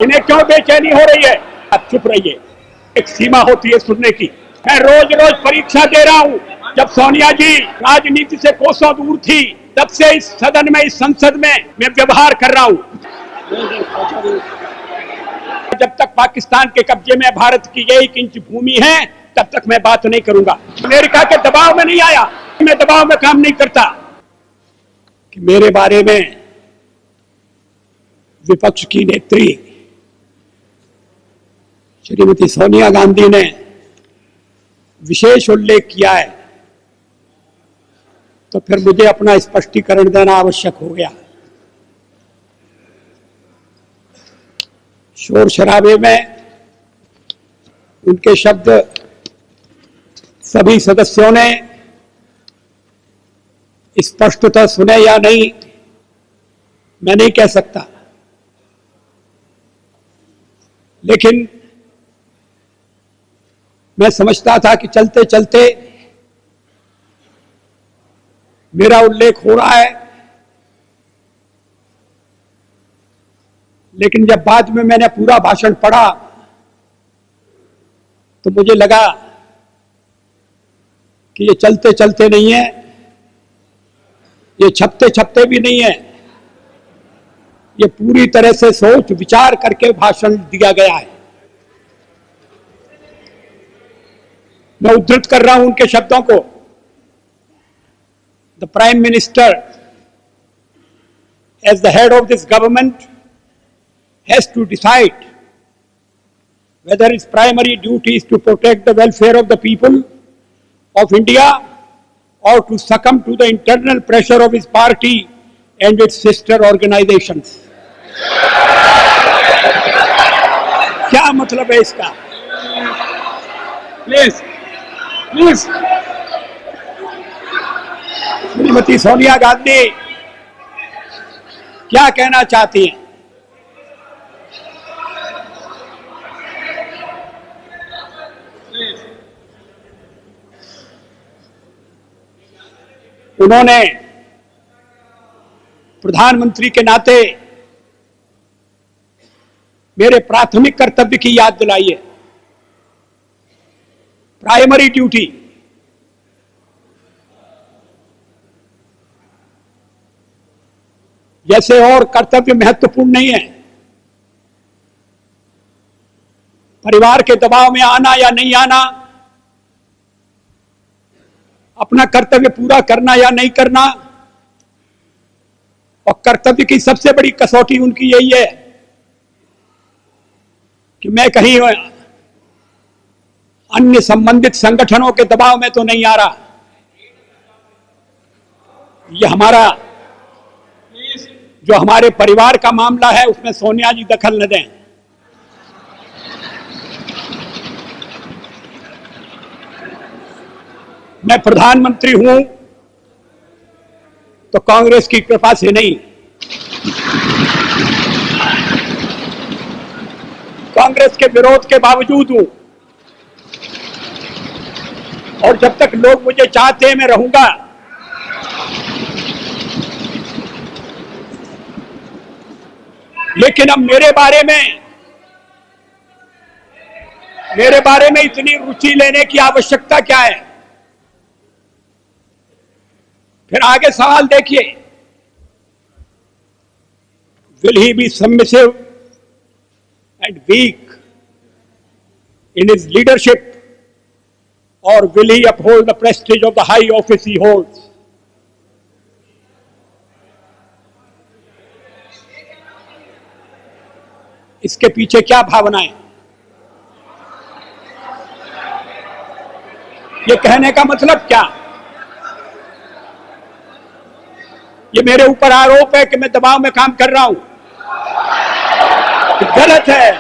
इन्हें क्यों बेचैनी हो रही है? आप चुप रहिए, एक सीमा होती है सुनने की। मैं रोज रोज परीक्षा दे रहा हूँ। जब सोनिया जी राजनीति से कोसों दूर थी, तब से इस सदन में, इस संसद में मैं व्यवहार कर रहा हूँ। जब तक पाकिस्तान के कब्जे में भारत की 1 इंच भूमि है, तब तक मैं बात नहीं करूंगा। अमेरिका के दबाव में नहीं आया, मैं दबाव में काम नहीं करता कि मेरे बारे में विपक्ष की नेत्री श्रीमती सोनिया गांधी ने विशेष उल्लेख किया है, तो फिर मुझे अपना स्पष्टीकरण देना आवश्यक हो गया। शोर शराबे में उनके शब्द सभी सदस्यों ने स्पष्टतः सुने या नहीं, मैं नहीं कह सकता, लेकिन मैं समझता था कि चलते चलते मेरा उल्लेख हो रहा है, लेकिन जब बाद में मैंने पूरा भाषण पढ़ा तो मुझे लगा कि ये चलते चलते नहीं है, ये छपते छपते भी नहीं है, ये पूरी तरह से सोच विचार करके भाषण दिया गया है। मैं उद्धृत कर रहा हूं उनके शब्दों को। The prime minister as the head of this government has to decide whether its primary duty is to protect the welfare of the people of India or to succumb to the internal pressure of his party and its sister organizations. क्या मतलब है इसका? Please please Shrimati Sonia Gandhi क्या कहना चाहती हैं? उन्होंने प्रधानमंत्री के नाते मेरे प्राथमिक कर्तव्य की याद दिलाई है। प्राइमरी ड्यूटी, जैसे और कर्तव्य महत्वपूर्ण नहीं है, परिवार के दबाव में आना या नहीं आना, अपना कर्तव्य पूरा करना या नहीं करना, और कर्तव्य की सबसे बड़ी कसौटी उनकी यही है कि मैं कहीं अन्य संबंधित संगठनों के दबाव में तो नहीं आ रहा। ये हमारा जो हमारे परिवार का मामला है, उसमें सोनिया जी दखल न दें। मैं प्रधानमंत्री हूं तो कांग्रेस की कृपा से नहीं, कांग्रेस के विरोध के बावजूद हूं, और जब तक लोग मुझे चाहते हैं मैं रहूंगा। लेकिन अब मेरे बारे में इतनी रुचि लेने की आवश्यकता क्या है? फिर आगे सवाल देखिए, will he be submissive and weak in his leadership, or will he uphold the prestige of the high office he holds? इसके पीछे क्या भावनाएं? ये कहने का मतलब क्या? ये मेरे ऊपर आरोप है कि मैं दबाव में काम कर रहा हूं, गलत है।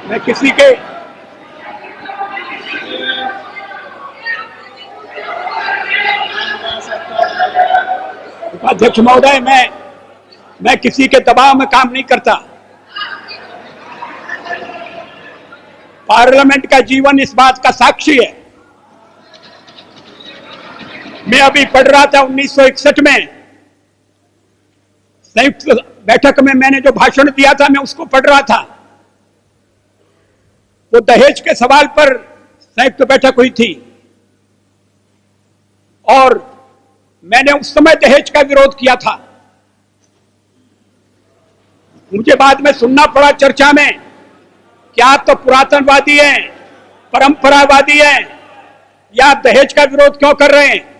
मैं किसी के उपाध्यक्ष महोदय, मैं किसी के दबाव में काम नहीं करता। पार्लियामेंट का जीवन इस बात का साक्षी है मैं अभी पढ़ रहा था 1961 में संयुक्त बैठक में मैंने जो भाषण दिया था मैं उसको पढ़ रहा था। वो दहेज के सवाल पर संयुक्त बैठक हुई थी और मैंने उस समय दहेज का विरोध किया था। मुझे बाद में सुनना पड़ा चर्चा में कि आप तो पुरातनवादी हैं, परंपरावादी हैं, या आप दहेज का विरोध क्यों कर रहे हैं?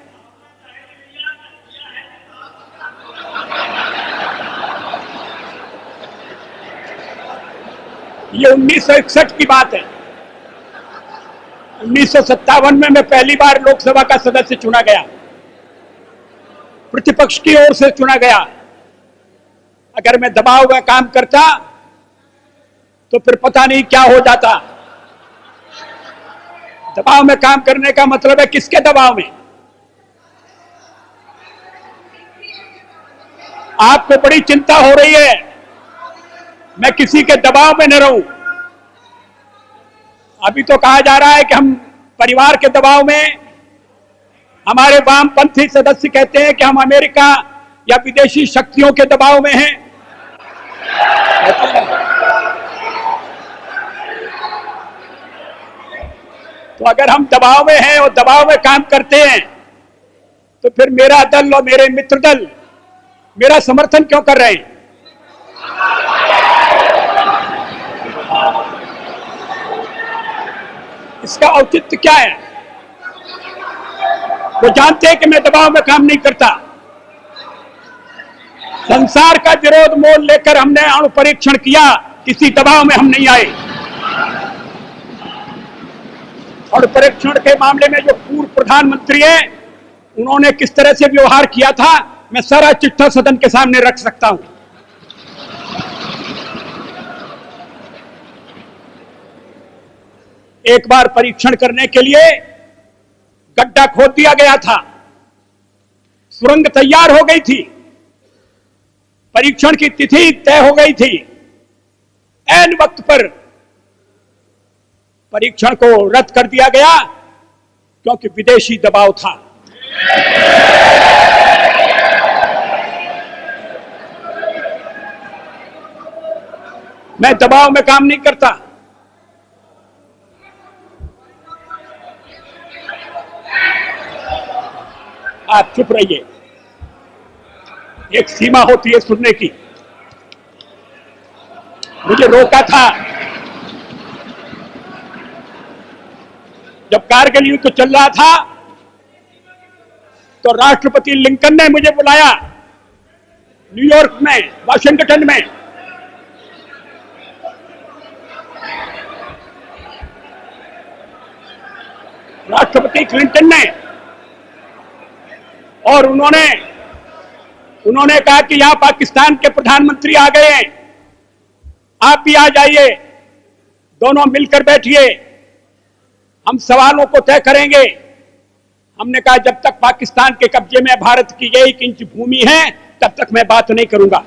ये 1961 की बात है। 1957 में मैं पहली बार लोकसभा का सदस्य चुना गया, प्रतिपक्ष की ओर से चुना गया। अगर मैं दबाव में काम करता तो फिर पता नहीं क्या हो जाता। दबाव में काम करने का मतलब है किसके दबाव में? आपको बड़ी चिंता हो रही है मैं किसी के दबाव में न रहूं। अभी तो कहा जा रहा है कि हम परिवार के दबाव में, हमारे वामपंथी सदस्य कहते हैं कि हम अमेरिका या विदेशी शक्तियों के दबाव में हैं। तो अगर हम दबाव में हैं और दबाव में काम करते हैं तो फिर मेरा दल और मेरे मित्र दल मेरा समर्थन क्यों कर रहे हैं? इसका औचित्य क्या है? वो जानते हैं कि मैं दबाव में काम नहीं करता। संसार का विरोध मोल लेकर हमने अणु परीक्षण किया, किसी दबाव में हम नहीं आए। अणु परीक्षण के मामले में जो पूर्व प्रधानमंत्री हैं उन्होंने किस तरह से व्यवहार किया था मैं सारा चिट्ठा सदन के सामने रख सकता हूं। एक बार परीक्षण करने के लिए गड्ढा खोद दिया गया था, सुरंग तैयार हो गई थी, परीक्षण की तिथि तय हो गई थी। ऐन वक्त पर परीक्षण को रद्द कर दिया गया क्योंकि विदेशी दबाव था। मैं दबाव में काम नहीं करता। आप चुप रहिए, एक सीमा होती है सुनने की। मुझे रोका था जब कारगिल युद्ध चल रहा था तो राष्ट्रपति लिंकन ने मुझे बुलाया न्यूयॉर्क में, वाशिंगटन में। राष्ट्रपति क्लिंटन ने, और उन्होंने कहा कि यहां पाकिस्तान के प्रधानमंत्री आ गए हैं, आप भी आ जाइए, दोनों मिलकर बैठिए, हम सवालों को तय करेंगे। हमने कहा जब तक पाकिस्तान के कब्जे में भारत की 1 इंच भूमि है तब तक मैं बात नहीं करूंगा।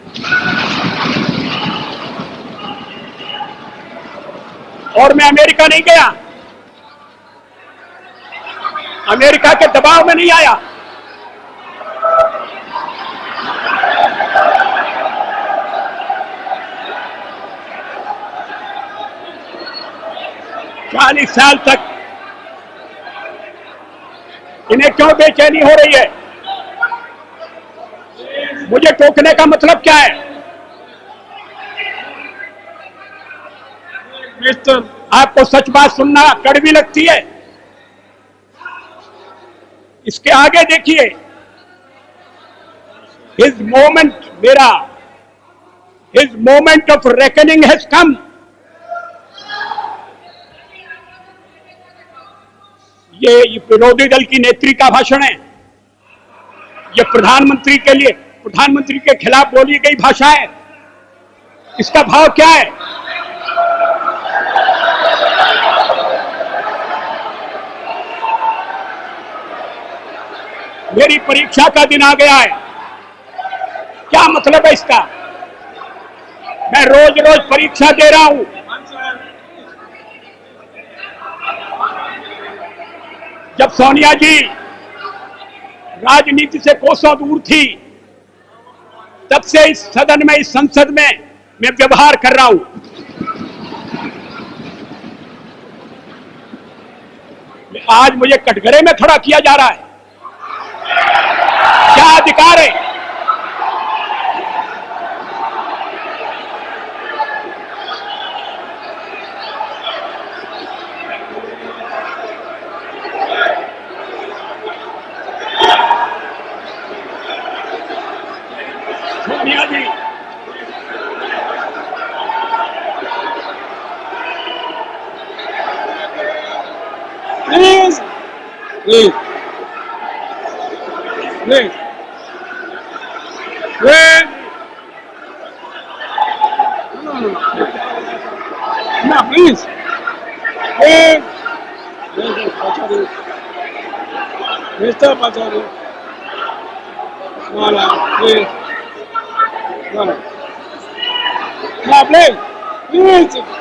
और मैं अमेरिका नहीं गया, अमेरिका के दबाव में नहीं आया। चालीस साल तक इन्हें क्यों बेचैनी हो रही है? मुझे टोकने का मतलब क्या है? आपको सच बात सुनना कड़वी लगती है? इसके आगे देखिए, his moment of reckoning has come. ये विरोधी दल की नेत्री का भाषण है, ये प्रधानमंत्री के लिए, प्रधानमंत्री के खिलाफ बोली गई भाषा है। इसका भाव क्या है? मेरी परीक्षा का दिन आ गया है, क्या मतलब है इसका? मैं रोज रोज परीक्षा दे रहा हूं। जब सोनिया जी राजनीति से कोसों दूर थी, तब से इस सदन में, इस संसद में मैं व्यवहार कर रहा हूं। आज मुझे कटघरे में खड़ा किया जा रहा है, क्या अधिकार है? सोनिया जी, Please, please, please, please. No, please. Please. Pachari. Mr. Pachari. No, please. No. No, please. Please.